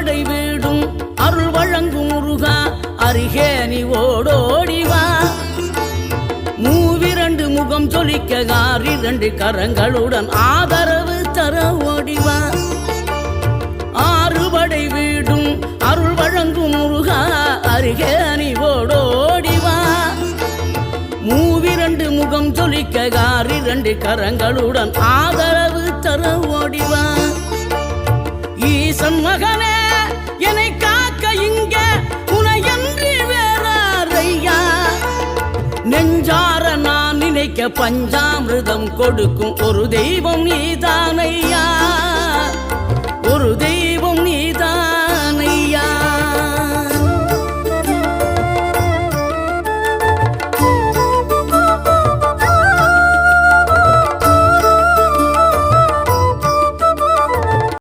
ஆறுபடை வீடும் அருள் வழங்கும் முருகா அருகே நீ ஓடோடிவா மூவிரண்டு முகம் ஜொலிக்க ஆறிரண்டு கரங்களுடன் ஆதரவு தர ஓடிவா ஆறுபடை வீடும் அருள் வழங்கும் முருகா அருகே நீ ஓடோடிவா மூவிரண்டு முகம் ஜொலிக்க ஆறிரண்டு கரங்களுடன் ஆதரவு தர ஓடிவா ஈசன் மகனே என்னை காக்க இங்க உனையன்றி வேறாரையா நெஞ்சார நான் நினைக்க பஞ்சாமிர்தம் கொடுக்கும் ஒரு தெய்வம் நீதானையா ஒரு